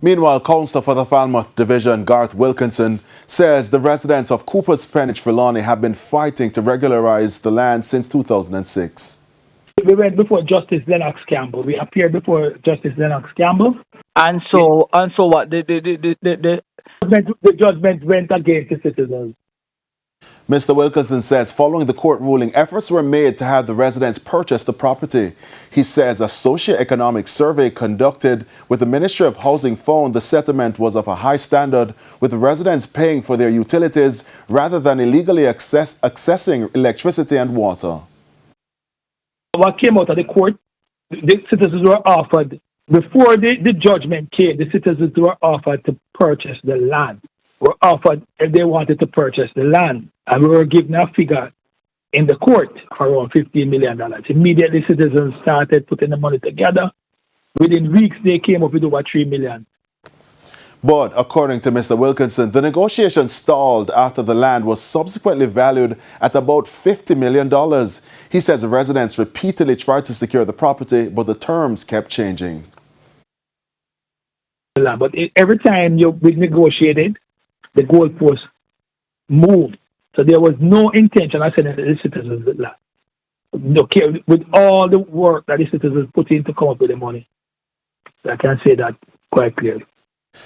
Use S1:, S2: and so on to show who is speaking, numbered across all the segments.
S1: Meanwhile, Councillor for the Falmouth Division, Garth Wilkinson, says the residents of Cooper's Pen, Trelawny have been fighting to regularise the land since 2006.
S2: We went before Justice Lennox Campbell. We appeared before Justice Lennox Campbell.
S3: And so what? The
S2: judgment went against the citizens.
S1: Mr. Wilkinson says following the court ruling, efforts were made to have the residents purchase the property. He says a socio-economic survey conducted with the Ministry of Housing found the settlement was of a high standard, with the residents paying for their utilities rather than illegally accessing electricity and water.
S2: What came out of the court, the citizens were offered, before the judgment came, the citizens were offered to purchase the land. Were offered if they wanted to purchase the land. And we were given a figure in the court for around $15 million. Immediately, citizens started putting the money together. Within weeks, they came up with over $3 million.
S1: But according to Mr. Wilkinson, the negotiation stalled after the land was subsequently valued at about $50 million. He says the residents repeatedly tried to secure the property, but the terms kept changing.
S2: But every time we negotiated, the goalposts moved. So there was no intention of sending the citizens the land. Okay, with all the work that the citizens put in to come up with the money. So I can say that quite clearly.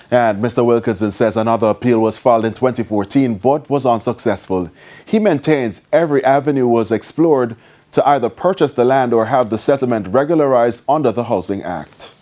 S1: And Mr. Wilkinson says another appeal was filed in 2014 but was unsuccessful. He maintains every avenue was explored to either purchase the land or have the settlement regularized under the Housing Act.